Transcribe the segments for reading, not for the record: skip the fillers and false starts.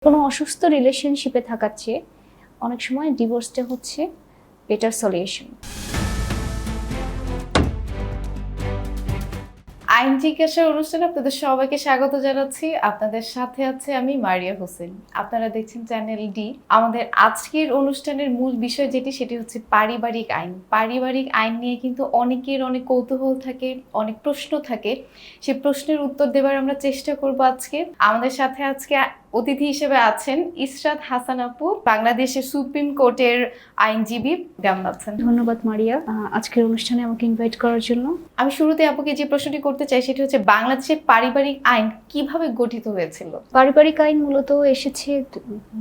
কোনো অসুস্থ রিলেশনশিপে থাকার চেয়ে অনেক সময় ডিভোর্সটা হচ্ছে বেটার সলিউশন। আইন জিজ্ঞাসার অনুষ্ঠানে আপনাদের সবাইকে স্বাগত জানাচ্ছি। আপনাদের সাথে আছে আমি মারিয়া হোসেন। আপনারা দেখছেন চ্যানেল ডি। আমাদের আজকের অনুষ্ঠানের মূল বিষয় সেটি হচ্ছে পারিবারিক আইন। পারিবারিক আইন নিয়ে কিন্তু অনেকের অনেক কৌতূহল থাকে, অনেক প্রশ্ন থাকে। সেই প্রশ্নের উত্তর দেবার আমরা চেষ্টা করব আজকে। আমাদের সাথে আজকে অতিথি হিসেবে আছেন ইসরাত হাসান আপু, বাংলাদেশের সুপ্রিম কোর্টের আইনজীবী। কেমন আছেন? ধন্যবাদ মারিয়া, আজকের অনুষ্ঠানে আমাকে ইনভাইট করার জন্য। আমি শুরুতে আপুকে যে প্রশ্নটি করতে চাই সেটি হচ্ছে বাংলাদেশের পারিবারিক আইন কিভাবে গঠিত হয়েছিল? পারিবারিক আইন মূলত এসেছে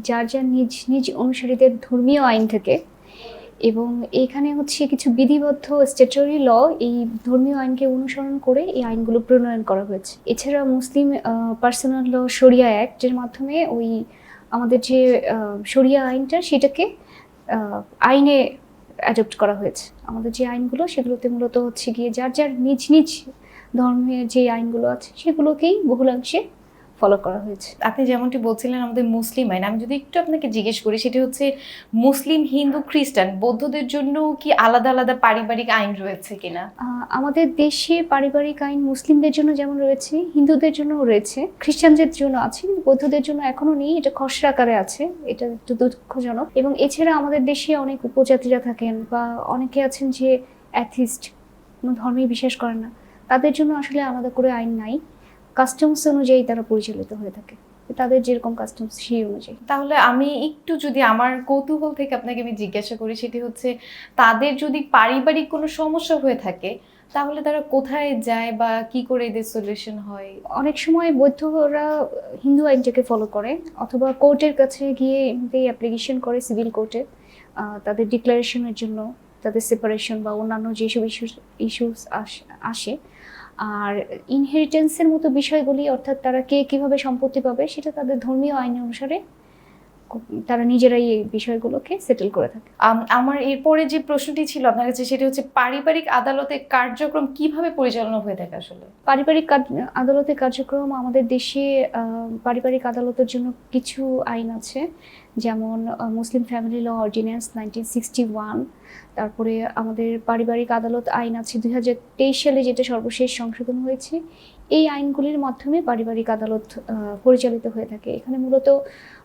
যার যার নিজ নিজ অনুসারীদের ধর্মীয় আইন থেকে, এবং এখানে হচ্ছে কিছু বিধিবদ্ধ স্ট্যাচুটরি ল এই ধর্মীয় আইনকে অনুসরণ করে এই আইনগুলো প্রণয়ন করা হয়েছে। এছাড়া মুসলিম পার্সোনাল ল শরিয়া অ্যাক্টের মাধ্যমে ওই আমাদের যে শরিয়া আইনটা সেটাকে আইনে অ্যাডপ্ট করা হয়েছে। আমাদের যে আইনগুলো সেগুলোতে মূলত হচ্ছে গিয়ে যার যার নিজ নিজ ধর্মের যে আইনগুলো আছে সেগুলোকেই বহুলাংশে ফলো করা হয়েছে। আপনি যেমনটি বলছিলেন আমাদের মুসলিম আইন, আমি যদি একটু আপনাকে জিজ্ঞেস করি সেটি হচ্ছে মুসলিম, হিন্দু, খ্রিস্টান, বৌদ্ধদের জন্য কি আলাদা আলাদা পারিবারিক আইন রয়েছে কিনা? আমাদের দেশে পারিবারিক আইন মুসলিমদের জন্য যেমন রয়েছে, হিন্দুদের জন্যও রয়েছে, খ্রিস্টানদের জন্য আছে, কিন্তু বৌদ্ধদের জন্য এখনো নেই। এটা খসড়া আকারে আছে, এটা একটু দুঃখজনক। এবং এছাড়া আমাদের দেশে অনেক উপজাতিরা থাকেন বা অনেকে আছেন যে অ্যাথিস্ট, কোনো ধর্মেই বিশ্বাস করেন না, তাদের জন্য আসলে আলাদা করে আইন নাই। কাস্টমস অনুযায়ী তারা পরিচালিত হয়ে থাকে, তাদের যেরকম কাস্টমস সেই অনুযায়ী। তাহলে আমি একটু যদি আমার কৌতূহল থেকে আপনাকে আমি জিজ্ঞাসা করি সেটি হচ্ছে তাদের যদি পারিবারিক কোনো সমস্যা হয়ে থাকে তাহলে তারা কোথায় যায় বা কি করে এদের সলিউশন হয়? অনেক সময় বৌদ্ধরা হিন্দু আইনটাকে ফলো করে, অথবা কোর্টের কাছে গিয়ে এমনিতেই অ্যাপ্লিকেশন করে সিভিল কোর্টে তাদের ডিক্লারেশনের জন্য, তাদের সেপারেশন বা অন্যান্য যেসব ইস্যুস আসে। আর ইনহেরিটেন্সের মতো বিষয়গুলি, অর্থাৎ তারা কে কীভাবে সম্পত্তি পাবে, সেটা তাদের ধর্মীয় আইন অনুসারে তারা নিজেরাই এই বিষয়গুলোকে সেটেল করে থাকে। আমার এরপরে যে প্রশ্নটি ছিল আপনার কাছে সেটি হচ্ছে পারিবারিক আদালতের কার্যক্রম কিভাবে পরিচালনা হয়ে থাকে আসলে? পারিবারিক আদালতের কার্যক্রম আমাদের দেশে পারিবারিক আদালতের জন্য কিছু আইন আছে, যেমন মুসলিম ফ্যামিলি ল অর্ডিন্যান্স 1961, তারপরে আমাদের পারিবারিক আদালত আইন আছে 2023 সালে, যেটা সর্বশেষ সংশোধন হয়েছে। এই আইনগুলির মাধ্যমে পারিবারিক আদালত পরিচালিত হয়ে থাকে। এখানে মূলত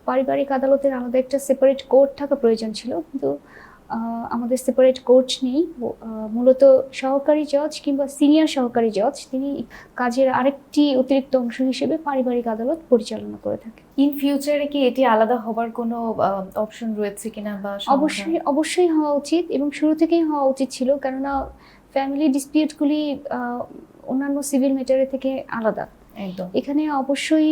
পারিবারিক আদালতের আলাদা একটা সেপারেট কোর্ট থাকা প্রয়োজন ছিল, কিন্তু আমাদের সেপারেট কোর্ট নেই। মূলত সহকারী জজ কিংবা সিনিয়র সহকারী জজ তিনি কাজের আরেকটি অতিরিক্ত অংশ হিসেবে পারিবারিক আদালত পরিচালনা করে থাকে। ইন ফিউচারে কি এটি আলাদা হবার কোনো অপশন রয়েছে কিনা বা অবশ্যই হওয়া উচিত, এবং শুরু থেকেই হওয়া উচিত ছিল, কেননা ফ্যামিলি ডিসপিউটগুলি অন্যান্য সিভিল ম্যাটারের থেকে আলাদা। একদম, এখানে অবশ্যই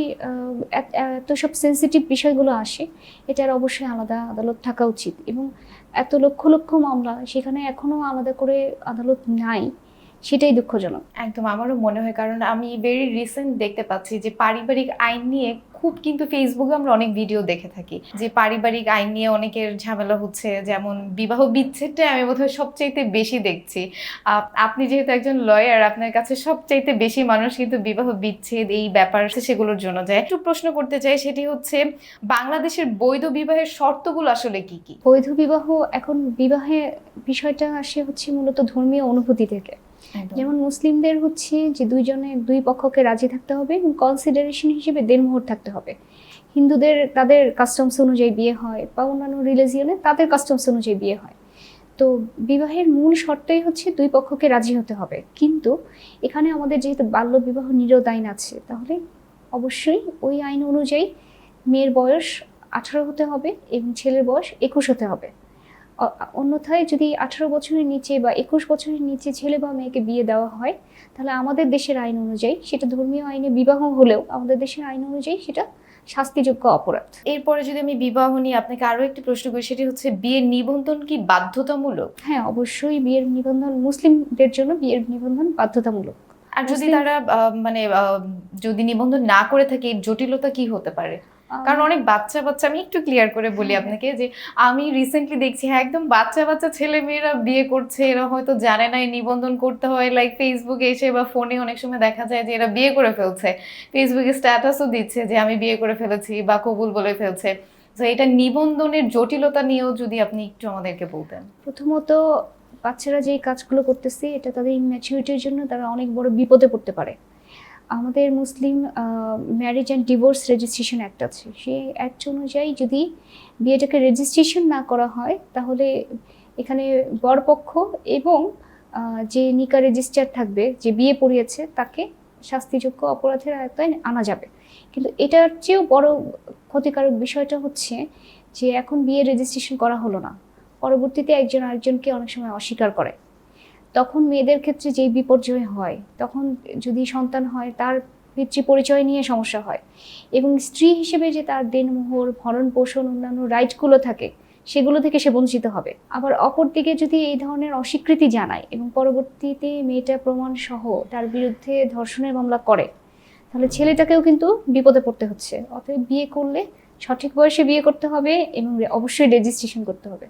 এত সব সেন্সিটিভ বিষয়গুলো আসে, এটার অবশ্যই আলাদা আদালত থাকা উচিত। এবং এত লক্ষ লক্ষ মামলা, সেখানে এখনো আলাদা করে আদালত নাই, সেটাই দুঃখজনক। একদম আমারও মনে হয়, কারণ আমি ভেরি রিসেন্ট দেখতে পাচ্ছি যে পারিবারিক আইন নিয়ে খুব কিন্তু ফেসবুকে আমরা অনেক ভিডিও দেখে থাকি যে পারিবারিক আইন নিয়ে অনেকের ঝামেলা হচ্ছে, যেমন বিবাহ বিচ্ছেদটা আমি বোধহয় সবচাইতে বেশি দেখছি। আপনি যেহেতু একজন লয়ার, আপনার কাছে সবচাইতে বেশি মানুষ কিন্তু বিবাহ বিচ্ছেদ এই ব্যাপার সেগুলোর জন্য যায়। একটু প্রশ্ন করতে চাই, সেটি হচ্ছে বাংলাদেশের বৈধ বিবাহের শর্তগুলো আসলে কি কি? বৈধ বিবাহ, এখন বিবাহে বিষয়টা আসে হচ্ছে মূলত ধর্মীয় অনুভূতি থেকে। যেমন মুসলিমদের হচ্ছে যে দুই পক্ষকে রাজি থাকতে হবে এবং কনসিডারেশন হিসেবে দেনমোহর থাকতে হবে। হিন্দুদের তাদের কাস্টমস অনুযায়ী বিয়ে হয়, বা অন্যান্য রিলিজিয়নে তাদের কাস্টমস অনুযায়ী বিয়ে হয়। তো বিবাহের মূল শর্তই হচ্ছে দুই পক্ষকে রাজি হতে হবে। কিন্তু এখানে আমাদের যেহেতু বাল্য বিবাহ নিরোধ আইন আছে, তাহলে অবশ্যই ওই আইন অনুযায়ী মেয়ের বয়স 18 হতে হবে এবং ছেলের বয়স 21 হতে হবে। অন্যথায় যদি 18 বছরের নিচে বা 21 বছরের নিচে ছেলে বা মেয়েকে বিয়ে দেওয়া হয়, তাহলে আমাদের দেশের আইন অনুযায়ী, সেটা ধর্মীয় আইনে বিবাহ হলেও আমাদের দেশের আইন অনুযায়ী সেটা শাস্তিযোগ্য অপরাধ। এরপরে যদি আমি বিবাহ নিয়ে আপনাকে আরো একটি প্রশ্ন করি, সেটি হচ্ছে বিয়ের নিবন্ধন কি বাধ্যতামূলক? হ্যাঁ, অবশ্যই বিয়ের নিবন্ধন, মুসলিমদের জন্য বিয়ের নিবন্ধন বাধ্যতামূলক। আর যদি তারা যদি নিবন্ধন না করে থাকে, এর জটিলতা কি হতে পারে? কারণ অনেক বাচ্চা বাচ্চা, আমি একটু ক্লিয়ার করে বলি আপনাকে যে আমি রিসেন্টলি দেখছি হ্যাঁ একদম বাচ্চা বাচ্চা ছেলে মেয়েরা বিয়ে করছে, এরা হয়তো জানে না এই নিবন্ধন করতে হয়, লাইক ফেসবুকে এসে বা ফোনে অনেক সময় দেখা যায় যে এরা বিয়ে করে ফেলছে, ফেসবুকে স্ট্যাটাসও দিচ্ছে যে আমি বিয়ে করে ফেলেছি বা কবুল বলে ফেলছে। তো এটা নিবন্ধনের জটিলতা নিয়েও যদি আপনি একটু আমাদেরকে বলতেন। প্রথমত বাচ্চারা যেই কাজগুলো করতেছে এটা তাদের ইম্যাচুরিটির জন্য তারা অনেক বড় বিপদে পড়তে পারে। আমাদের মুসলিম marriage and divorce registration act আছে, সেই অ্যাক্ট অনুযায়ী যদি বিয়েটাকে রেজিস্ট্রেশন না করা হয় তাহলে এখানে বরপক্ষ এবং যে নিকা রেজিস্ট্রার থাকবে, যে বিয়ে পড়িয়েছে, তাকে শাস্তিযোগ্য অপরাধের আওতায় আনা যাবে। কিন্তু এটার চেয়েও বড় ক্ষতিকারক বিষয়টা হচ্ছে যে এখন বিয়ে রেজিস্ট্রেশন করা হলো না, পরবর্তীতে একজন আরেকজনকে অনেক সময় অস্বীকার করে, তখন মেয়েদের ক্ষেত্রে যেই বিপর্যয় হয়, তখন যদি সন্তান হয় তার পিতৃ পরিচয় নিয়ে সমস্যা হয়, এবং স্ত্রী হিসেবে যে তার দেনমোহর, ভরণ পোষণ, অন্যান্য রাইটগুলো থাকে সেগুলো থেকে সে বঞ্চিত হবে। আবার অপরদিকে যদি এই ধরনের অস্বীকৃতি জানায় এবং পরবর্তীতে মেয়েটা প্রমাণ সহ তার বিরুদ্ধে ধর্ষণের মামলা করে, তাহলে ছেলেটাকেও কিন্তু বিপদে পড়তে হচ্ছে। অতএব বিয়ে করলে সঠিক বয়সে বিয়ে করতে হবে এবং অবশ্যই রেজিস্ট্রেশন করতে হবে।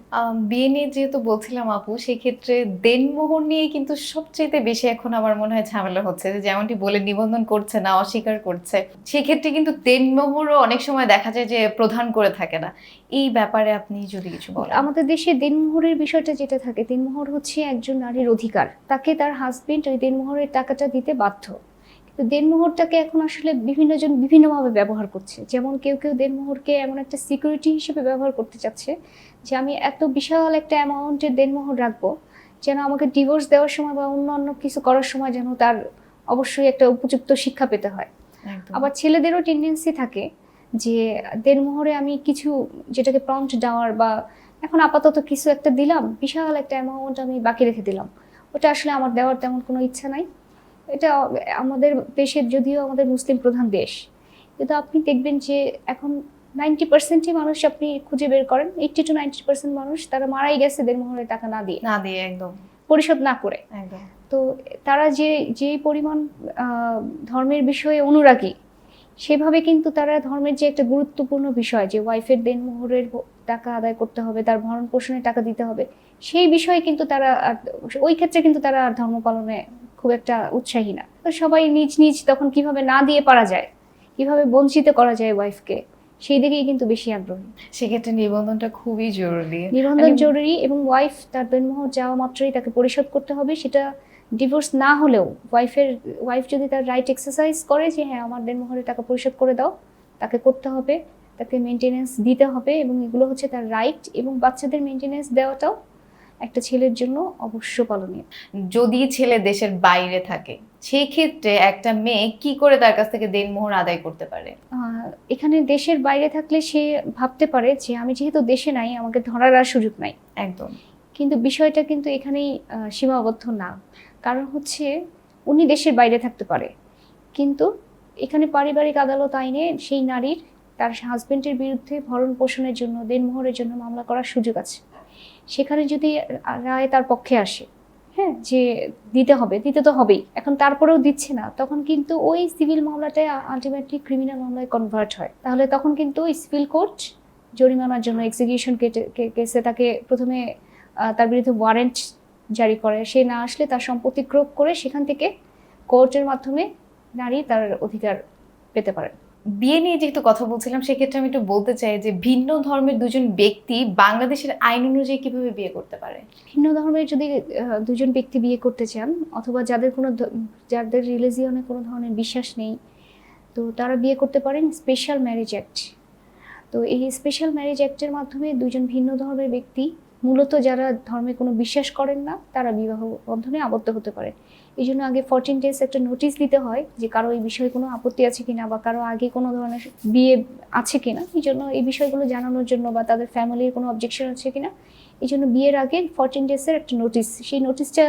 বিয়ে নিয়ে যেহেতু বলছিলাম আপু, সেক্ষেত্রে দেনমোহর নিয়ে কিন্তু সবচেয়ে বেশি এখন আমার মনে হয় ঝামেলা হচ্ছে, যে যেমনটি বলে নিবন্ধন করছে না, অস্বীকার করছে, সেক্ষেত্রে কিন্তু দেনমোহরও অনেক সময় দেখা যায় যে প্রদান করে থাকে না। এই ব্যাপারে আপনি যদি কিছু বলেন। আমাদের দেশে দেনমোহরের বিষয়টা যেটা থাকে, দেনমোহর হচ্ছে একজন নারীর অধিকার, তাকে তার হাজবেন্ড ওই দেনমোহরের টাকাটা দিতে বাধ্য। কিন্তু দেনমোহরটাকে এখন আসলে বিভিন্নজন বিভিন্নভাবে ব্যবহার করছে। যেমন কেউ কেউ দেনমোহরকে এমন একটা সিকিউরিটি হিসেবে ব্যবহার করতে চাচ্ছে যে আমি এত বিশাল একটা অ্যামাউন্টের দেনমোহর রাখবো যেন আমাকে ডিভোর্স দেওয়ার সময় বা অন্য কিছু করার সময় যেন তার অবশ্যই একটা উপযুক্ত শিক্ষা পেতে হয়। আবার ছেলেদেরও টেন্ডেন্সি থাকে যে দেনমোহরে আমি কিছু, যেটাকে প্রম্পট দেওয়ার, বা এখন আপাতত কিছু একটা দিলাম, বিশাল একটা অ্যামাউন্ট আমি বাকি রেখে দিলাম, ওটা আসলে আমার দেওয়ার তেমন কোনো ইচ্ছা নাই। এটা আমাদের দেশের, যদিও আমাদের মুসলিম প্রধান দেশ, কিন্তু আপনি দেখবেন যে এখন 90%ই মানুষ আপনি খুঁজে বের করেন, 80 to 90% মানুষ তারা মারাই গেছে দেনমোহরের টাকা না দিয়ে একদম পরিশোধ না করে। একদম। তো তারা যে পরিমাণ ধর্মের বিষয়ে অনুরাগী, সেভাবে কিন্তু তারা ধর্মের যে একটা গুরুত্বপূর্ণ বিষয় যে ওয়াইফের দেনমোহরের টাকা আদায় করতে হবে, তার ভরণ পোষণের টাকা দিতে হবে, সেই বিষয়ে কিন্তু তারা ওই ক্ষেত্রে কিন্তু তারা আর ধর্ম পালনে খুব একটা উৎসাহী না। তো সবাই নিজ নিজ তখন কিভাবে না দিয়ে পারা যায়, কিভাবে বঞ্চিত করা যায় ওয়াইফকে, সেই দিকেই কিন্তু বেশি আগ্রহী। সেক্ষেত্রে নিবন্ধনটা খুবই জরুরি। নিবন্ধন জরুরি, এবং ওয়াইফ তার দেনমোহর যাওয়া মাত্রই তাকে পরিশোধ করতে হবে। সেটা ডিভোর্স না হলেও ওয়াইফ যদি তার রাইট এক্সারসাইজ করে যে হ্যাঁ আমার দেনমোহরের টাকা পরিশোধ করে দাও, তাকে করতে হবে, তাকে মেনটেনেন্স দিতে হবে, এবং এগুলো হচ্ছে তার রাইট। এবং বাচ্চাদের মেনটেনেন্স দেওয়াটাও একটা ছেলের জন্য অবশ্য পালনীয়। যদি ছেলে দেশের বাইরে থাকে, সেই ক্ষেত্রে একটা মেয়ে কি করে তার কাছ থেকে দেনমোহর আদায় করতে পারে? এখানে দেশের বাইরে থাকলে সে ভাবতে পারে যে আমি যেহেতু দেশে নাই, আমাকে ধরার আর সুযোগ নাই। একদম। কিন্তু বিষয়টা কিন্তু এখানেই সীমাবদ্ধ না। কারণ হচ্ছে উনি দেশের বাইরে থাকতে পারে, কিন্তু এখানে পারিবারিক আদালত আইনে সেই নারীর তার হাজবেন্ডের বিরুদ্ধে ভরণ পোষণের জন্য, দেনমোহরের জন্য মামলা করার সুযোগ আছে। সেখানে যদি রায় তার পক্ষে আসে, হ্যাঁ, যে দিতে হবে, দিতে তো হবেই, এখন তারপরেও দিচ্ছে না, তখন কিন্তু ওই সিভিল মামলাটাই আলটিমেটলি ক্রিমিনাল মামলায় কনভার্ট হয়। তাহলে তখন কিন্তু ওই সিভিল কোর্ট জরিমানার জন্য এক্সিকিউশন কেসে তাকে প্রথমে তার বিরুদ্ধে ওয়ারেন্ট জারি করে, সে না আসলে তার সম্পত্তি ক্রোপ করে সেখান থেকে কোর্টের মাধ্যমে নারী তার অধিকার পেতে পারে। বিয়ে নিয়ে যেহেতু কথা বলছিলাম, সেক্ষেত্রে আমি একটু বলতে চাই যে ভিন্ন ধর্মের দুজন ব্যক্তি বাংলাদেশের আইন অনুযায়ী কিভাবে বিয়ে করতে পারে? ভিন্ন ধর্মের যদি দুজন ব্যক্তি বিয়ে করতে চান, অথবা যাদের রিলিজিয়নে কোনো ধরনের বিশ্বাস নেই, তো তারা বিয়ে করতে পারেন স্পেশাল ম্যারেজ অ্যাক্ট। তো এই স্পেশাল ম্যারেজ অ্যাক্টের মাধ্যমে দুজন ভিন্ন ধর্মের ব্যক্তি, মূলত যারা ধর্মে কোনো বিশ্বাস করেন না, তারা বিবাহ বন্ধনে আবদ্ধ হতে পারে। এই জন্য আগে 14 days একটা নোটিশ দিতে হয় যে কারো এই বিষয়ে কোনো আপত্তি আছে কিনা, বা কারো আগে কোনো ধরনের বিয়ে আছে কিনা। এই জন্য এই বিষয়গুলো জানানোর জন্য, বা তাদের ফ্যামিলির কোনো অবজেকশন আছে কিনা, এই জন্য বিয়ের আগে 14 days-এর একটা নোটিশ, সেই নোটিশটা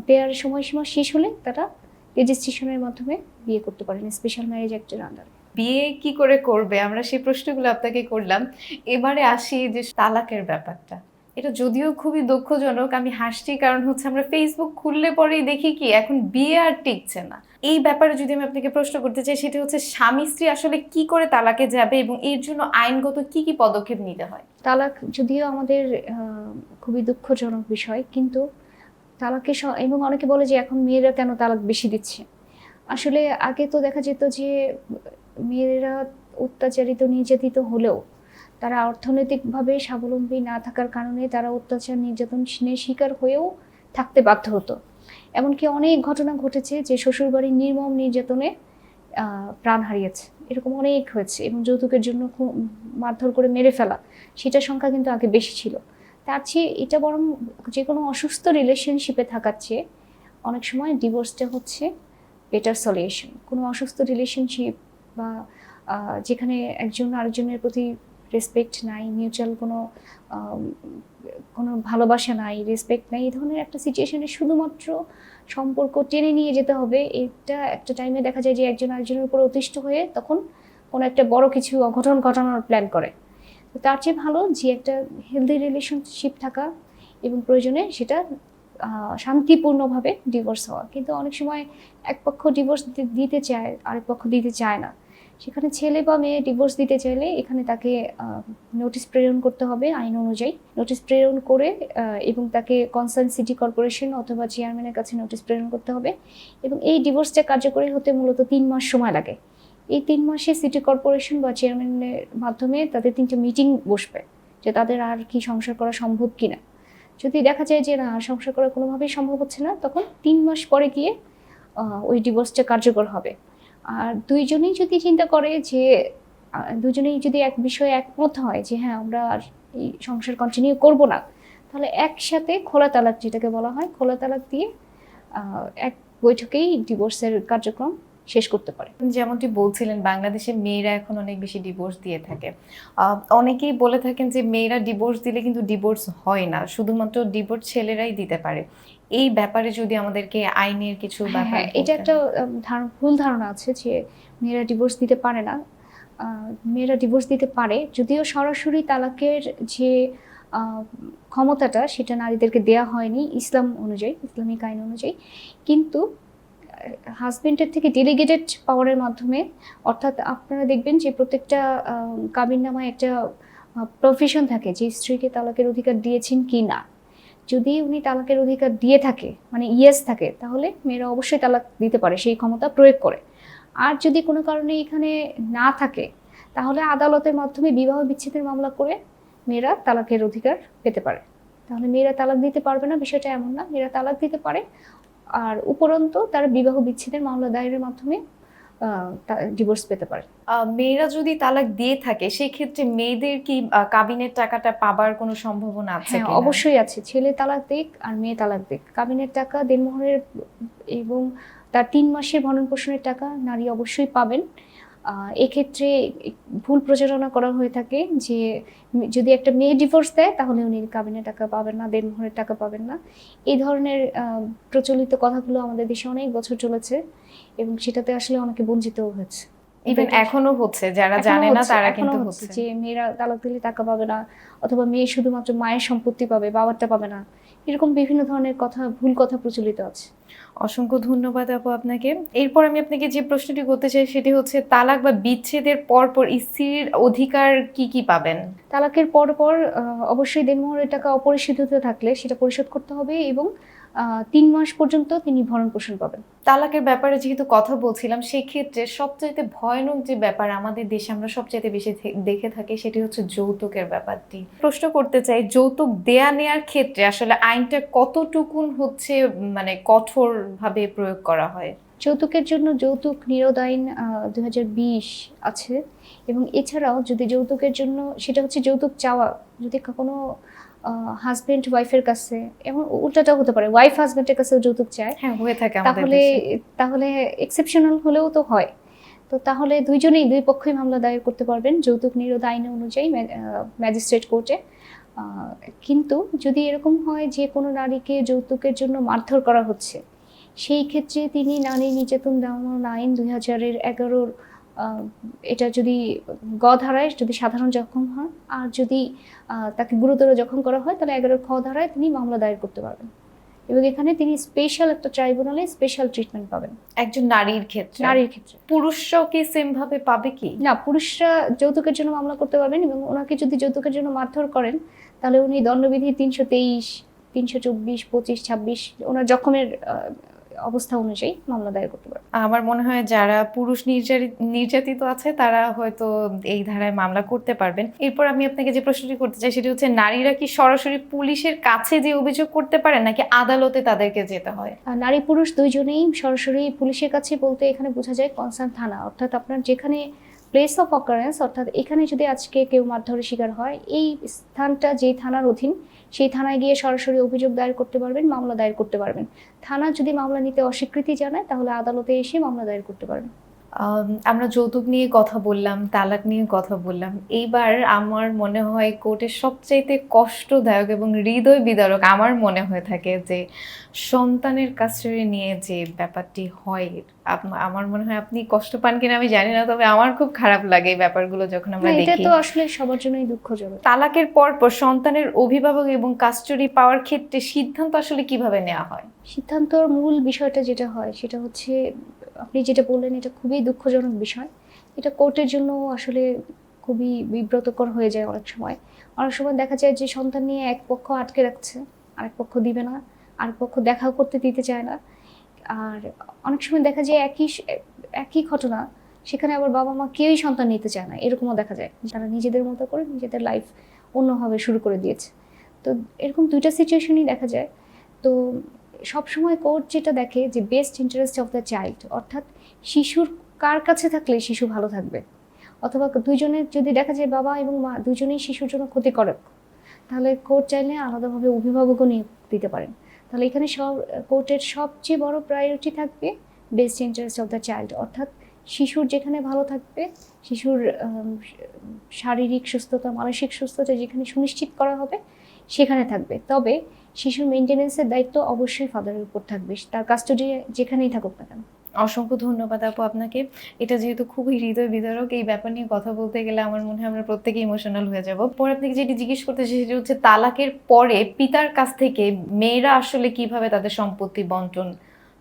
দেওয়ার সময়সীমা শেষ হলে তারা রেজিস্ট্রেশনের মাধ্যমে বিয়ে করতে পারেন স্পেশাল ম্যারেজ অ্যাক্টের আন্ডারে। বিয়ে কি করে করবে, আমরা সেই প্রশ্নগুলো আপনাকে করলাম। এবারে আসি যে তালাকের ব্যাপারটা, এটা যদিও খুবই দুঃখজনক, আমি হাসছি কারণ হচ্ছে আমরা ফেসবুক খুললে পরেই দেখি কি এখন বিয়ে আর টিকছে না। এই ব্যাপারে যদি আমি আপনাকে প্রশ্ন করতে চাই, সেটা হচ্ছে স্বামী স্ত্রী আসলে কি করে তালাকে যাবে এবং এর জন্য আইনগত কি কি পদক্ষেপ নিতে হয়? তালাক যদিও আমাদের খুবই দুঃখজনক বিষয়, কিন্তু এবং অনেকে বলে যে এখন মেয়েরা কেন তালাক বেশি দিচ্ছে। আসলে আগে তো দেখা যেত যে মেয়েরা অত্যাচারিত নির্যাতিত হলেও তারা অর্থনৈতিকভাবে স্বাবলম্বী না থাকার কারণে তারা অত্যাচার নির্যাতনের শিকার হয়েও থাকতে বাধ্য হতো। এমনকি অনেক ঘটনা ঘটেছে যে শ্বশুরবাড়ির নির্মম নির্যাতনে প্রাণ হারিয়েছে, এরকম অনেক হয়েছে। এবং যৌতুকের জন্য মারধর করে মেরে ফেলা, সেটার সংখ্যা কিন্তু আগে বেশি ছিল। তার চেয়ে এটা বরং যে কোনো অসুস্থ রিলেশনশিপে থাকার চেয়ে অনেক সময় ডিভোর্সটা হচ্ছে বেটার সলিউশন। কোনো অসুস্থ রিলেশনশিপ বা যেখানে একজন আরেকজনের প্রতি রেসপেক্ট নাই, মিউচুয়াল কোনো ভালোবাসা নাই, রেসপেক্ট নাই, এই ধরনের একটা সিচুয়েশনে শুধুমাত্র সম্পর্ক টেনে নিয়ে যেতে হবে, এটা একটা টাইমে দেখা যায় যে একজন আরেকজনের উপর অতিষ্ঠ হয়ে তখন কোনো একটা বড় কিছু অঘটন ঘটানোর প্ল্যান করে। তো তার চেয়ে ভালো যে একটা হেলদি রিলেশনশিপ থাকা এবং প্রয়োজনে সেটা শান্তিপূর্ণভাবে ডিভোর্স হওয়া। কিন্তু অনেক সময় এক পক্ষ ডিভোর্স দিতে চায়, আরেক পক্ষ দিতে চায় না। সেখানে ছেলে বা মেয়ে ডিভোর্স দিতে চাইলে এখানে তাকে নোটিশ প্রেরণ করতে হবে আইন অনুযায়ী। নোটিশ প্রেরণ করে এবং তাকে কনসার্ন সিটি কর্পোরেশন অথবা চেয়ারম্যানের কাছে নোটিশ প্রেরণ করতে হবে। এবং এই ডিভোর্সটা কার্যকরী হতে মূলত 3 মাস সময় লাগে। এই 3 মাসে সিটি কর্পোরেশন বা চেয়ারম্যানের মাধ্যমে তাদের 3টা মিটিং বসবে যে তাদের আর কি সংসার করা সম্ভব কিনা। যদি দেখা যায় যে না, সংসার করা কোনোভাবেই সম্ভব হচ্ছে না, তখন 3 মাস পরে গিয়ে ওই ডিভোর্সটা কার্যকর হবে। আর দুইজনেই যদি চিন্তা করে যে দুজনেই যদি এক বিষয়ে একমত হয় যে হ্যাঁ আমরা আর এই সংসার কন্টিনিউ করব না, তাহলে একসাথে খোলা তালাক, যেটাকে বলা হয় খোলা তালাক, দিয়ে এক বৈঠকেই ডিভোর্সের কার্যক্রম শেষ করতে পারে। যেমনটি বলছিলেন, বাংলাদেশে মেয়েরা এখন অনেক বেশি ডিভোর্স দিয়ে থাকে। অনেকেই বলে থাকেন যে মেয়েরা ডিভোর্স দিলে কিন্তু ডিভোর্স হয় না, শুধুমাত্র ডিভোর্স ছেলেরাই দিতে পারে। এই ব্যাপারে যদি আমাদেরকে আইনের কিছু ব্যাপার হ্যাঁ, এটা একটা ভুল ধারণা আছে যে মেয়েরা ডিভোর্স দিতে পারে না। মেয়েরা ডিভোর্স দিতে পারে, যদিও সরাসরি তালাকের যে ক্ষমতাটা সেটা নারীদেরকে দেয়া হয়নি ইসলাম অনুযায়ী, ইসলামিক আইন অনুযায়ী। কিন্তু হাজবেন্ডের থেকে ডেলিগেটেড পাওয়ারের মাধ্যমে, অর্থাৎ আপনারা দেখবেন যে প্রত্যেকটা কাবিননামায় একটা প্রভিশন থাকে যে স্ত্রীকে তালাকের অধিকার দিয়েছেন কি না। যদি উনি তালাকের অধিকার দিয়ে থাকে, মানে ইয়েস থাকে, তাহলে মেয়েরা অবশ্যই তালাক দিতে পারে সেই ক্ষমতা প্রয়োগ করে। আর যদি কোনো কারণে এখানে না থাকে, তাহলে আদালতের মাধ্যমে বিবাহ বিচ্ছেদের মামলা করে মেয়েরা তালাকের অধিকার পেতে পারে। তাহলে মেয়েরা তালাক দিতে পারবে না বিষয়টা এমন না, মেয়েরা তালাক দিতে পারে। আর উপরন্তু তারা বিবাহ বিচ্ছেদের মামলা দায়েরের মাধ্যমে ডিভোর্স পেতে পারে। মেয়েরা যদি তালাক দিয়ে থাকে, সেই ক্ষেত্রে মেয়েদের কি কাবিনের টাকাটা পাবার কোনো সম্ভাবনা আছে হ্যাঁ, কিনা? অবশ্যই আছে। ছেলে তালাক দিক আর মেয়ে তালাক দিক, কাবিনের টাকা, দেনমোহরের এবং তার 3 মাসের ভরণ পোষণের টাকা নারী অবশ্যই পাবেন। এক্ষেত্রে ভুল প্রচারণা করা হয়ে থাকে যে যদি একটা মেয়ে ডিভোর্স দেয় তাহলে উনি কাবিনের টাকা পাবেন না, দেনমোহরের টাকা পাবেন না। এই ধরনের প্রচলিত কথাগুলো আমাদের দেশে অনেক বছর চলেছে এবং সেটাতে আসলে অনেকে বঞ্চিতও হয়েছে। ইভেন এখনো হচ্ছে, যারা জানে না তারা কিন্তু হচ্ছে যে মেয়েরা তালাক দিলে টাকা পাবে না, অথবা মেয়ে শুধুমাত্র মায়ের সম্পত্তি পাবে, বাবারটা পাবে না, এরকম বিভিন্ন ধরনের কথা, ভুল কথা প্রচলিত আছে। অসংখ্য ধন্যবাদ আপু আপনাকে। এরপর আমি আপনাকে যে প্রশ্নটি করতে চাই সেটি হচ্ছে, তালাক বা বিচ্ছেদের পরপর স্ত্রীর অধিকার কি কি পাবেন? তালাকের পর অবশ্যই দেনমোহরের টাকা অপরিশোধিত থাকলে সেটা পরিশোধ করতে হবে এবং 3 মাস পর্যন্ত তিনি ভরণ পোষণ পাবেন। তালাকের ব্যাপারে যেহেতু কথা বলছিলাম, সেই ক্ষেত্রে সবচাইতে ভয়ানক যে ব্যাপার আমাদের দেশে আমরা সবচাইতে বেশি দেখে থাকি সেটি হচ্ছে যৌতুকের ব্যাপারটি। প্রশ্ন করতে চাই, যৌতুক দেয়া নেয়ার ক্ষেত্রে আসলে আইনটা কতটুকুন হচ্ছে মানে কঠোরভাবে প্রয়োগ করা হয়? যৌতুকের জন্য যৌতুক নিরোধ আইন 2020 আছে। এবং এছাড়াও যদি যৌতুকের জন্য, সেটা হচ্ছে যৌতুক চাওয়া, যদি কোনো হাজবেন্ড ওয়াইফের কাছে, এবং উল্টাটাও হতে পারে, ওয়াইফ হাজবেন্ডের কাছেও যৌতুক চায়, হ্যাঁ, হয়ে থাকে আমাদের তাহলে দেশে। তাহলে এক্সেপশনাল হলেও তো হয়। তো তাহলে দুই পক্ষই মামলা দায়ের করতে পারবেন যৌতুক নিরোধ আইন অনুযায়ী ম্যাজিস্ট্রেট কোর্টে। কিন্তু যদি এরকম হয় যে কোনো নারীকে যৌতুকের জন্য মারধর করা হচ্ছে, সেই ক্ষেত্রে তিনি নারী নির্যাতন দমন আইন 2011 এটা যদি ধারায় যদি সাধারণ জখম হয়, আর যদি তাকে গুরুতর জখম করা হয় তাহলে 11 ধারায় তিনি মামলা দায়ের করতে পারবেন, এবং এখানে তিনি স্পেশাল একটা ট্রাইব্যুনালে স্পেশাল ট্রিটমেন্ট পাবেন। একজন নারীর ক্ষেত্রে পুরুষরাও কি সেম ভাবে পাবে কি? না, পুরুষরা যৌতুকের জন্য মামলা করতে পারবেন, এবং ওনাকে যদি যৌতুকের জন্য মারধর করেন তাহলে উনি দণ্ডবিধি 323, 324, 25, 26 ওনার জখমের অবস্থা অনুযায়ী মামলা দায়ের করতে পারবেন। আমার মনে হয় যারা পুরুষ নির্যাতিত আছে তারা হয়তো এই ধারায় মামলা করতে পারবেন। এরপর আমি আপনাকে যে প্রশ্নটি করতে চাই সেটি হচ্ছে, নারীরা কি সরাসরি পুলিশের কাছে যে অভিযোগ করতে পারেন নাকি আদালতে তাদেরকে যেতে হয়? নারী পুরুষ দুইজনেই সরাসরি পুলিশের কাছে, বলতে এখানে বোঝা যায় কনসার্ন থানা, অর্থাৎ আপনার যেখানে প্লেস অফ অকারেন্স, অর্থাৎ এখানে যদি আজকে কেউ মারধরের শিকার হয়, এই স্থানটা যে থানার অধীন, সেই থানায় গিয়ে সরাসরি অভিযোগ দায়ের করতে পারবেন, মামলা দায়ের করতে পারবেন। থানা যদি মামলা নিতে অস্বীকৃতি জানায় তাহলে আদালতে এসে মামলা দায়ের করতে পারবেন। আমরা যৌতুক নিয়ে কথা বললাম, তালাক নিয়ে কথা বললাম। এইবার আমার মনে হয় কোর্টের সবচাইতে কষ্টদায়ক এবং হৃদয় বিদারক আমার মনে হয়ে থাকে যে সন্তানের কাস্টাডি নিয়ে যে ব্যাপারটি হয়। আমার মনে হয় আপনি কষ্ট পান কিনা আমি জানি না, তবে আমার খুব খারাপ লাগে এই ব্যাপারগুলো যখন আমরা দেখি। এটা তো আসলে সবার জন্যই দুঃখজনক। তালাকের পর সন্তানের অভিভাবক এবং কাস্টাডি পাওয়ার ক্ষেত্রে সিদ্ধান্ত আসলে কিভাবে নেওয়া হয়? সিদ্ধান্তর মূল বিষয়টা যেটা হয় সেটা হচ্ছে, আপনি যেটা বললেন এটা খুবই দুঃখজনক বিষয়। এটা কোর্টের জন্য আসলে খুবই বিব্রতকর হয়ে যায় অনেক সময়। অনেক সময় দেখা যায় যে সন্তান নিয়ে এক পক্ষ আটকে রাখছে, আরেক পক্ষ দিবে না, আরেক পক্ষ দেখা করতে দিতে চায় না। আর অনেক সময় দেখা যায় একই ঘটনা, সেখানে আবার বাবা মা কেউই সন্তান নিতে চায় না, এরকমও দেখা যায়। তারা নিজেদের মতো করে নিজেদের লাইফ অন্যভাবে শুরু করে দিয়েছে। তো এরকম দুইটা সিচুয়েশনই দেখা যায়। তো সবসময় কোর্ট যেটা দেখে যে best interest of the child, অর্থাৎ শিশুর কার কাছে থাকলে শিশু ভালো থাকবে, অথবা দুইজনের যদি দেখা যায় বাবা এবং মা দুজনেই শিশুর জন্য ক্ষতিকারক, তাহলে কোর্ট চাইলে আলাদাভাবে অভিভাবকও নিয়োগ দিতে পারেন। তাহলে এখানে কোর্টের সবচেয়ে বড় প্রায়োরিটি থাকবে best interest of the child, অর্থাৎ শিশুর যেখানে ভালো থাকবে, শিশুর শারীরিক সুস্থতা, মানসিক সুস্থতা যেখানে সুনিশ্চিত করা হবে সেখানে থাকবে। তবে শিশুর মেনটেনেন্সের দায়িত্ব অবশ্যই ফাদারের উপর থাকবে, তার কাস্টাডি যেখানেই থাকুক না কেন। অসংখ্য ধন্যবাদ আপু আপনাকে। এটা যেহেতু খুবই হৃদয় বিদারক, এই ব্যাপার নিয়ে কথা বলতে গেলে আমার মনে হয় আমরা প্রত্যেকে ইমোশনাল হয়ে যাব। পরে আপনাকে যেটি জিজ্ঞেস করতে চাই সেটা হচ্ছে, তালাকের পরে পিতার কাছ থেকে মেয়েরা আসলে কিভাবে তাদের সম্পত্তি বন্টন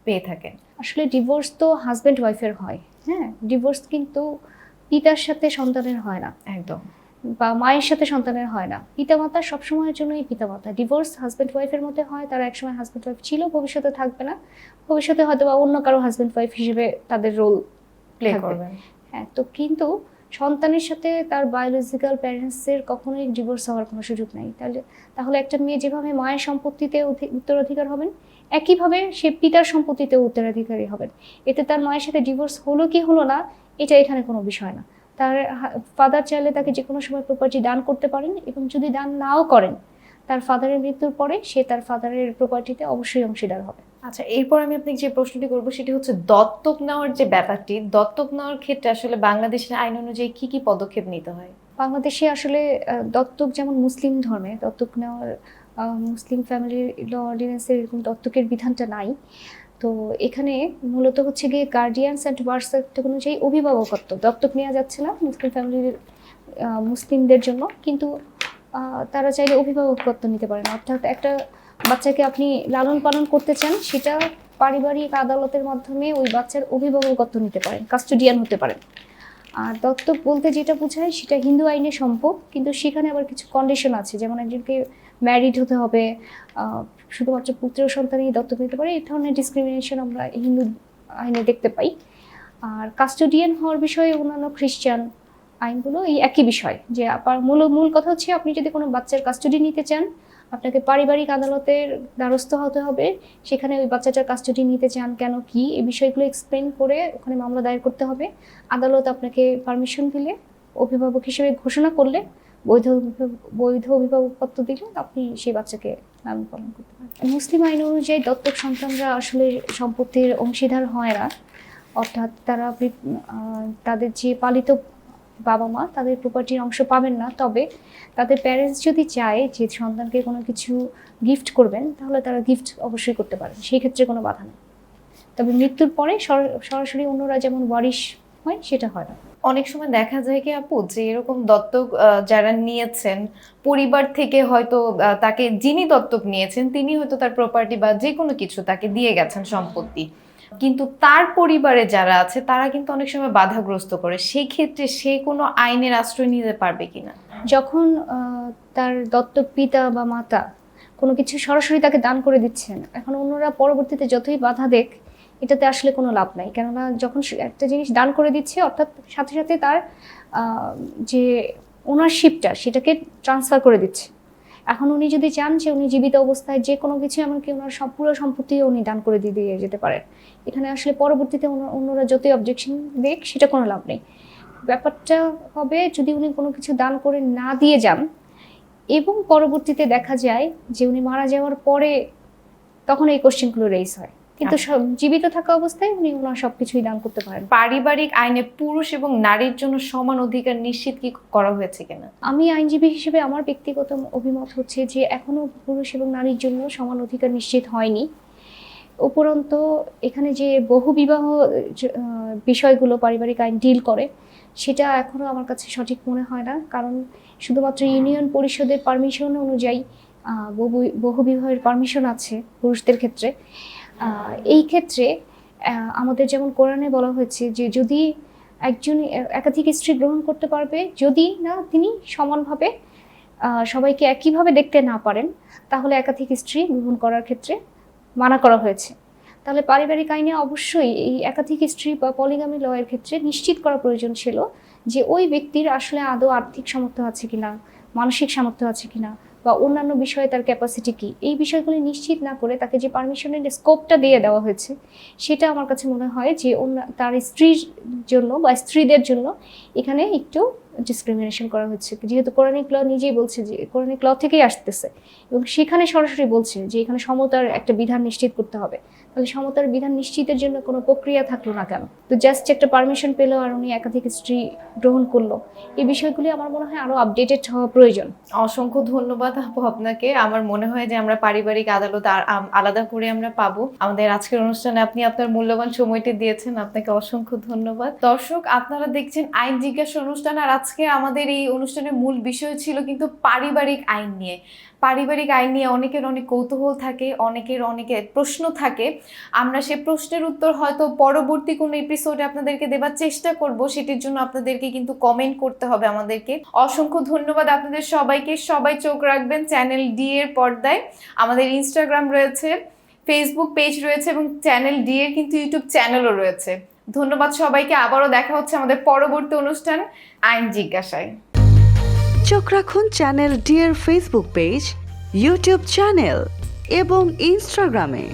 পেয়ে থাকে? আসলে ডিভোর্স তো হাজব্যান্ড ওয়াইফের হয়, হ্যাঁ, ডিভোর্স কিন্তু পিতার সাথে সন্তানের হয় না, একদম, বা মায়ের সাথে সন্তানের হয় না। পিতামাতা সবসময়ের জন্যই পিতামাতা। ডিভোর্স হাজব্যান্ড ওয়াইফের মধ্যে হয়, তারা একসময় হাজব্যান্ড ওয়াইফ ছিল, ভবিষ্যতে থাকবে না, ভবিষ্যতে হয়তো বা অন্য কারো হাজব্যান্ড ওয়াইফ হিসেবে তাদের রোল প্লে করবেন। হ্যাঁ, তো কিন্তু সন্তানের সাথে তার বায়োলজিক্যাল প্যারেন্টসের কখনোই ডিভোর্স হওয়ার কোনো সুযোগ নেই। তাহলে একটা মেয়ে যেভাবে মায়ের সম্পত্তিতে উত্তরাধিকার হবেন, একইভাবে সে পিতার সম্পত্তিতে উত্তরাধিকারী হবেন। এতে তার মায়ের সাথে ডিভোর্স হলো কি হলো না এটা এখানে কোনো বিষয় না। তার ফাদার চাইলে তাকে যে কোনো সময় প্রপার্টি দান করতে পারেন, এবং যদি দান নাও করেন তার ফাদারের মৃত্যুর পরে সে তার ফাদারের প্রপার্টিতে অবশ্যই অংশীদার হবে। আচ্ছা, এরপর আমি আপনাকে যে প্রশ্নটি করবো সেটি হচ্ছে দত্তক নেওয়ার যে ব্যাপারটি, দত্তক নেওয়ার ক্ষেত্রে আসলে বাংলাদেশের আইন অনুযায়ী কি কি পদক্ষেপ নিতে হয়? বাংলাদেশে আসলে দত্তক যেমন মুসলিম ধর্মে দত্তক নেওয়ার, মুসলিম ফ্যামিলি ল অর্ডিন্যান্সের এরকম দত্তকের বিধানটা নাই। তো এখানে মূলত হচ্ছে গিয়ে গার্ডিয়ানস অ্যান্ড বার্থ সার্টিফিকেট অনুযায়ী অভিভাবকত্ব দত্তক নেওয়া যাচ্ছে না মুসলিম ফ্যামিলির মুসলিমদের জন্য, কিন্তু তারা চাইলে অভিভাবকত্ব নিতে পারেন। অর্থাৎ একটা বাচ্চাকে আপনি লালন পালন করতে চান, সেটা পারিবারিক আদালতের মাধ্যমে ওই বাচ্চার অভিভাবকত্ব নিতে পারেন, কাস্টোডিয়ান হতে পারেন। আর দত্তক বলতে যেটা বোঝায় সেটা হিন্দু আইনে সম্ভব, কিন্তু সেখানে আবার কিছু কন্ডিশন আছে, যেমন একজনকে ম্যারিড হতে হবে, শুধুমাত্র পুত্র সন্তানই দত্তক নিতে পারে, এই ধরনের ডিসক্রিমিনেশন আমরা হিন্দু আইনে দেখতে পাই। আর কাস্টোডিয়ান হওয়ার বিষয়ে অন্যান্য খ্রিস্টান আইনগুলো এই একই বিষয়, যে মূল কথা হচ্ছে আপনি যদি কোনো বাচ্চার কাস্টোডি নিতে চান আপনাকে পারিবারিক আদালতের দ্বারস্থ হতে হবে, সেখানে ওই বাচ্চাটার কাস্টোডি নিতে চান কেন, কি, এই বিষয়গুলো এক্সপ্লেন করে ওখানে মামলা দায়ের করতে হবে। আদালত আপনাকে পারমিশন দিলে, অভিভাবক হিসেবে ঘোষণা করলে, বৈধ অভিভাবকত্ব দিলে আপনি সেই বাচ্চাকে লালন পালন করতে পারেন। মুসলিম আইন অনুযায়ী দত্তক সন্তানরা আসলে সম্পত্তির অংশীদার হয় না, অর্থাৎ তারা তাদের যে পালিত বাবা মা তাদের প্রপার্টির অংশ পাবেন না। তবে তাদের প্যারেন্টস যদি চায় যে সন্তানকে কোনো কিছু গিফট করবেন তাহলে তারা গিফট অবশ্যই করতে পারেন, সেই ক্ষেত্রে কোনো বাধা নেই। তবে মৃত্যুর পরে সরাসরি অন্যরা যেমন ওয়ারিশ হয় সেটা হয় না। অনেক সময় দেখা যায় কি আপু যে এরকম দত্তক যারা নিয়েছেন পরিবার থেকে হয়তো তাকে যিনি দত্তক নিয়েছেন তিনি হয়তো তার প্রপার্টি বা যে কোনো কিছু তাকে দিয়ে গেছেন সম্পত্তি, কিন্তু তার পরিবারে যারা আছে তারা কিন্তু অনেক সময় বাধাগ্রস্ত করে, সেই ক্ষেত্রে সে কোনো আইনের আশ্রয় নিতে পারবে কিনা? যখন তার দত্তক পিতা বা মাতা কোনো কিছু সরাসরি তাকে দান করে দিচ্ছেন, এখন অন্যরা পরবর্তীতে যতই বাধা দেখ এটাতে আসলে কোনো লাভ নাই। কেননা যখন সে একটা জিনিস দান করে দিচ্ছে অর্থাৎ সাথে সাথে তার যে ওনারশিপটা সেটাকে ট্রান্সফার করে দিচ্ছে। এখন উনি যদি চান যে উনি জীবিত অবস্থায় যে কোনো কিছু এমনকি ওনার সব পুরো সম্পত্তিও উনি দান করে দিয়ে যেতে পারেন, এখানে আসলে পরবর্তীতে অন্যরা যতই অবজেকশন দেখ সেটা কোনো লাভ নেই। ব্যাপারটা হবে যদি উনি কোনো কিছু দান করে না দিয়ে যান এবং পরবর্তীতে দেখা যায় যে উনি মারা যাওয়ার পরে, তখন এই কোশ্চেনগুলো রেইজ হয়। কিন্তু জীবিত থাকা অবস্থায় উনি ওনার সবকিছুই দান করতে পারেন। পারিবারিক আইনে পুরুষ এবং নারীর জন্য সমান অধিকার নিশ্চিত কি করা হয়েছে কিনা? আমি আইনজীবী হিসেবে আমার ব্যক্তিগত অভিমত হচ্ছে যে এখনো পুরুষ এবং নারীর জন্য সমান অধিকার নিশ্চিত হয়নি। উপরন্ত এখানে যে বহু বিবাহ বিষয়গুলো পারিবারিক আইন ডিল করে সেটা এখনো আমার কাছে সঠিক মনে হয় না। কারণ শুধুমাত্র ইউনিয়ন পরিষদের পারমিশন অনুযায়ী বহু বিবাহের পারমিশন আছে পুরুষদের ক্ষেত্রে। এই ক্ষেত্রে আমাদের যেমন কোরআনে বলা হয়েছে যে যদি একজন একাধিক স্ত্রী গ্রহণ করতে পারবে, যদি না তিনি সমানভাবে সবাইকে একইভাবে দেখতে না পারেন, তাহলে একাধিক স্ত্রী গ্রহণ করার ক্ষেত্রে মানা করা হয়েছে। তাহলে পারিবারিক আইনে অবশ্যই এই একাধিক স্ত্রী বা পলিগামি লয়ের ক্ষেত্রে নিশ্চিত করা প্রয়োজন ছিল যে ওই ব্যক্তির আসলে আদৌ আর্থিক সামর্থ্য আছে কিনা, মানসিক সামর্থ্য আছে কিনা, বা অন্যান্য বিষয়ে তার ক্যাপাসিটি কি, এই বিষয়গুলি নিশ্চিত না করে তাকে যে পারমিশনের স্কোপটা দিয়ে দেওয়া হয়েছে সেটা আমার কাছে মনে হয় যে তার স্ত্রীর জন্য বা স্ত্রীদের জন্য এখানে একটু ডিসক্রিমিনেশন করা হচ্ছে। যেহেতু কোরআনিক ল নিজেই বলছে, যে কোরআনিক ল থেকেই আসতেছে এবং সেখানে সরাসরি বলছে যে এখানে সমতার একটা বিধান নিশ্চিত করতে হবে, তাহলে সমতার বিধান নিশ্চিতের জন্য কোনো প্রক্রিয়া থাকলো না কেন? তো জাস্ট একটা পারমিশন পেলো আর উনি একাধিক স্ত্রী গ্রহণ করলো, এই বিষয়গুলি আমার মনে হয় আরো আপডেটেড হওয়া প্রয়োজন। অসংখ্য ধন্যবাদ আপু আপনাকে। আমার মনে হয় যে আমরা পারিবারিক আদালত আলাদা করে আমরা পাবো। আমাদের আজকের অনুষ্ঠানে আপনি আপনার মূল্যবান সময়টি দিয়েছেন, আপনাকে অসংখ্য ধন্যবাদ। দর্শক, আপনারা দেখছেন আইন জিজ্ঞাসা অনুষ্ঠান, আর আজকে আমাদের এই অনুষ্ঠানের মূল বিষয় ছিল কিন্তু পারিবারিক আইন নিয়ে। পারিবারিক আইন নিয়ে অনেকের অনেক কৌতূহল থাকে, অনেকের প্রশ্ন থাকে। আমরা সে প্রশ্নের উত্তর হয়তো পরবর্তী কোনো এপিসোডে আপনাদেরকে দেবার চেষ্টা করব, সেটির জন্য আপনাদেরকে কিন্তু কমেন্ট করতে হবে আমাদেরকে। অসংখ্য ধন্যবাদ আপনাদের সবাইকে। সবাই চোখ রাখবেন চ্যানেল ডি এর পর্দায়। আমাদের ইনস্টাগ্রাম রয়েছে, ফেসবুক পেজ রয়েছে এবং চ্যানেল ডি এর কিন্তু ইউটিউব চ্যানেলও রয়েছে। ধন্যবাদ সবাইকে। আবারও দেখা হচ্ছে আমাদের পরবর্তী অনুষ্ঠান আইন জিজ্ঞাসায়। চোখ রাখুন চ্যানেল ডি এর ফেসবুক পেজ, ইউটিউব চ্যানেল এবং ইনস্টাগ্রামে।